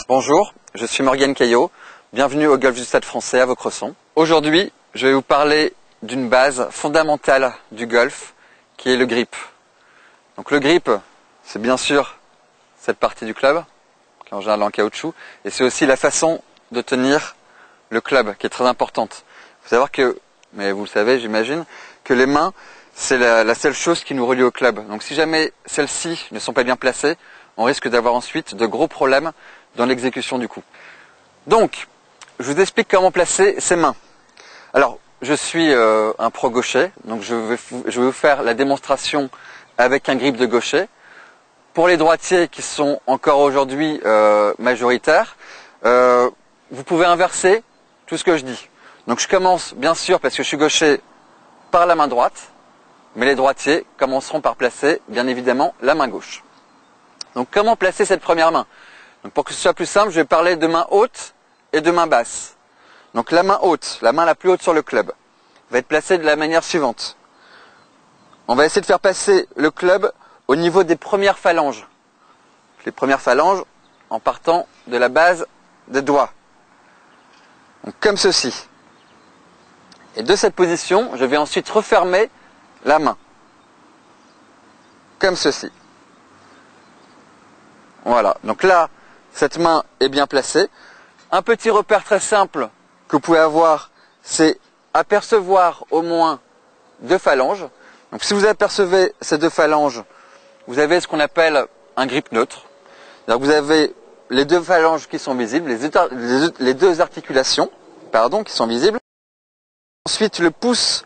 Bonjour, je suis Morgane Caillot, bienvenue au Golf du Stade Français à Vaucresson. Aujourd'hui, je vais vous parler d'une base fondamentale du golf qui est le grip. Donc le grip, c'est bien sûr cette partie du club, qui est en général en caoutchouc, et c'est aussi la façon de tenir le club qui est très importante. Il faut savoir que, mais vous le savez j'imagine, que les mains, c'est la seule chose qui nous relie au club. Donc si jamais celles-ci ne sont pas bien placées, on risque d'avoir ensuite de gros problèmes dans l'exécution du coup. Donc, je vous explique comment placer ces mains. Alors, je suis un pro gaucher, donc je vais vous faire la démonstration avec un grip de gaucher. Pour les droitiers qui sont encore aujourd'hui majoritaires, vous pouvez inverser tout ce que je dis. Donc je commence bien sûr, parce que je suis gaucher, par la main droite, mais les droitiers commenceront par placer bien évidemment la main gauche. Donc comment placer cette première main? Donc pour que ce soit plus simple, je vais parler de main haute et de main basse. Donc la main haute, la main la plus haute sur le club, va être placée de la manière suivante. On va essayer de faire passer le club au niveau des premières phalanges. Les premières phalanges en partant de la base des doigts. Donc comme ceci. Et de cette position, je vais ensuite refermer la main. Comme ceci. Voilà. Donc là, cette main est bien placée. Un petit repère très simple que vous pouvez avoir, c'est apercevoir au moins deux phalanges. Donc si vous apercevez ces deux phalanges, vous avez ce qu'on appelle un grip neutre. Donc vous avez les deux phalanges qui sont visibles, les deux articulations, qui sont visibles. Ensuite le pouce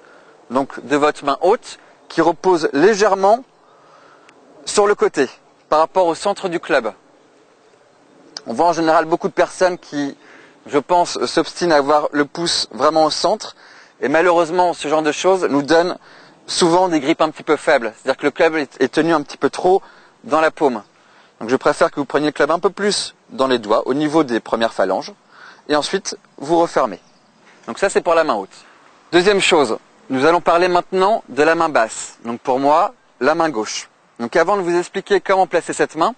donc, de votre main haute qui repose légèrement sur le côté par rapport au centre du club. On voit en général beaucoup de personnes qui, je pense, s'obstinent à avoir le pouce vraiment au centre. Et malheureusement, ce genre de choses nous donne souvent des grips un petit peu faibles. C'est-à-dire que le club est tenu un petit peu trop dans la paume. Donc je préfère que vous preniez le club un peu plus dans les doigts, au niveau des premières phalanges. Et ensuite, vous refermez. Donc ça, c'est pour la main haute. Deuxième chose, nous allons parler maintenant de la main basse. Donc pour moi, la main gauche. Donc avant de vous expliquer comment placer cette main,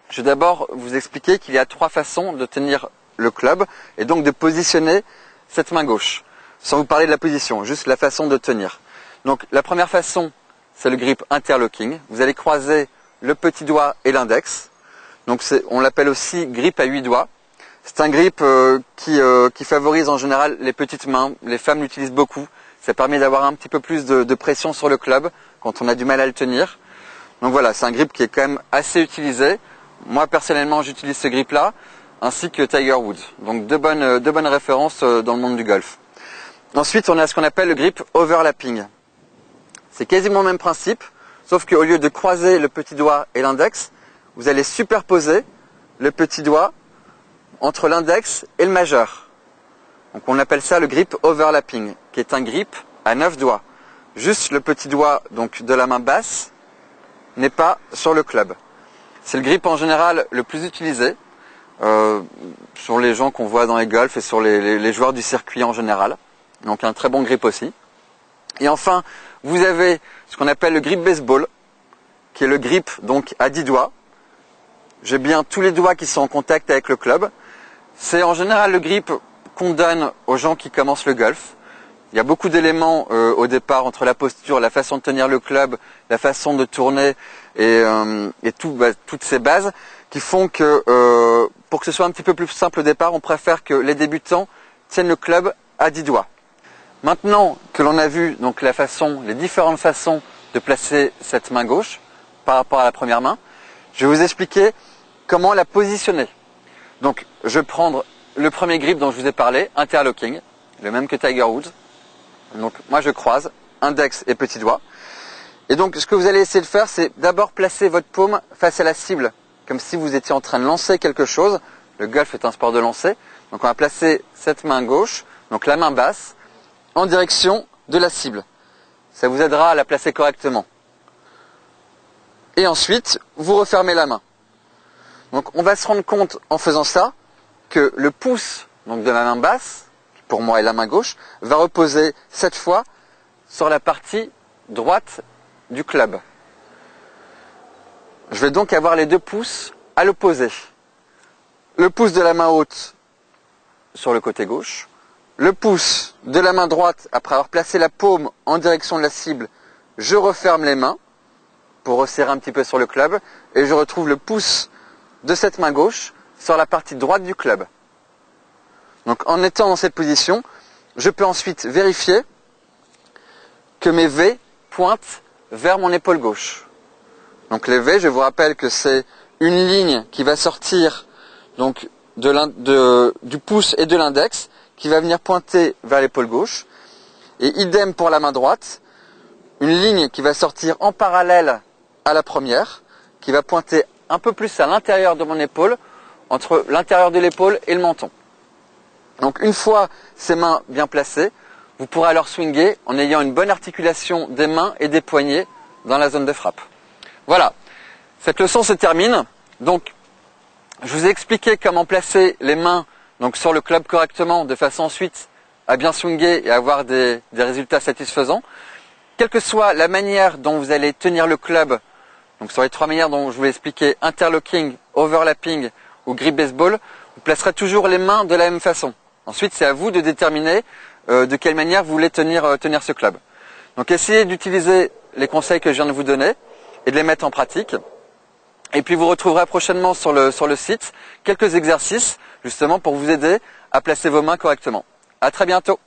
je vais d'abord vous expliquer qu'il y a trois façons de tenir le club et donc de positionner cette main gauche. Sans vous parler de la position, juste la façon de tenir. Donc la première façon, c'est le grip interlocking. Vous allez croiser le petit doigt et l'index. Donc on l'appelle aussi grip à 8 doigts. C'est un grip qui favorise en général les petites mains. Les femmes l'utilisent beaucoup. Ça permet d'avoir un petit peu plus de pression sur le club quand on a du mal à le tenir. Donc voilà, c'est un grip qui est quand même assez utilisé. Moi personnellement j'utilise ce grip là, ainsi que Tiger Woods. Donc deux bonnes références dans le monde du golf. Ensuite on a ce qu'on appelle le grip overlapping. C'est quasiment le même principe, sauf qu'au lieu de croiser le petit doigt et l'index, vous allez superposer le petit doigt entre l'index et le majeur. Donc on appelle ça le grip overlapping, qui est un grip à 9 doigts. Juste le petit doigt donc, de la main basse n'est pas sur le club. C'est le grip en général le plus utilisé sur les gens qu'on voit dans les golfs et sur les joueurs du circuit en général. Donc un très bon grip aussi. Et enfin, vous avez ce qu'on appelle le grip baseball, qui est le grip donc à 10 doigts. J'ai bien tous les doigts qui sont en contact avec le club. C'est en général le grip qu'on donne aux gens qui commencent le golf. Il y a beaucoup d'éléments au départ entre la posture, la façon de tenir le club, la façon de tourner et toutes ces bases qui font que pour que ce soit un petit peu plus simple au départ, on préfère que les débutants tiennent le club à 10 doigts. Maintenant que l'on a vu donc les différentes façons de placer cette main gauche par rapport à la première main, je vais vous expliquer comment la positionner. Donc je vais prendre le premier grip dont je vous ai parlé, interlocking, le même que Tiger Woods. Donc moi je croise index et petit doigt. Et donc ce que vous allez essayer de faire, c'est d'abord placer votre paume face à la cible, comme si vous étiez en train de lancer quelque chose. Le golf est un sport de lancer. Donc on va placer cette main gauche, donc la main basse, en direction de la cible. Ça vous aidera à la placer correctement. Et ensuite, vous refermez la main. Donc on va se rendre compte en faisant ça que le pouce donc de la main basse, qui pour moi est la main gauche, va reposer cette fois sur la partie droite du club. Je vais donc avoir les deux pouces à l'opposé. Le pouce de la main haute sur le côté gauche, le pouce de la main droite, après avoir placé la paume en direction de la cible, je referme les mains pour resserrer un petit peu sur le club et je retrouve le pouce de cette main gauche sur la partie droite du club. Donc en étant dans cette position, je peux ensuite vérifier que mes V pointent vers mon épaule gauche. Donc les V, je vous rappelle que c'est une ligne qui va sortir donc du pouce et de l'index, qui va venir pointer vers l'épaule gauche. Et idem pour la main droite, une ligne qui va sortir en parallèle à la première, qui va pointer un peu plus à l'intérieur de mon épaule, entre l'intérieur de l'épaule et le menton. Donc une fois ces mains bien placées, vous pourrez alors swinger en ayant une bonne articulation des mains et des poignets dans la zone de frappe. Voilà, cette leçon se termine. Donc je vous ai expliqué comment placer les mains donc, sur le club correctement, de façon ensuite à bien swinger et avoir des résultats satisfaisants. Quelle que soit la manière dont vous allez tenir le club, donc sur les trois manières dont je vous l'ai expliqué, interlocking, overlapping ou grip baseball, vous placerez toujours les mains de la même façon. Ensuite, c'est à vous de déterminer de quelle manière vous voulez tenir ce club. Donc essayez d'utiliser les conseils que je viens de vous donner et de les mettre en pratique. Et puis vous retrouverez prochainement sur le site quelques exercices justement pour vous aider à placer vos mains correctement. À très bientôt.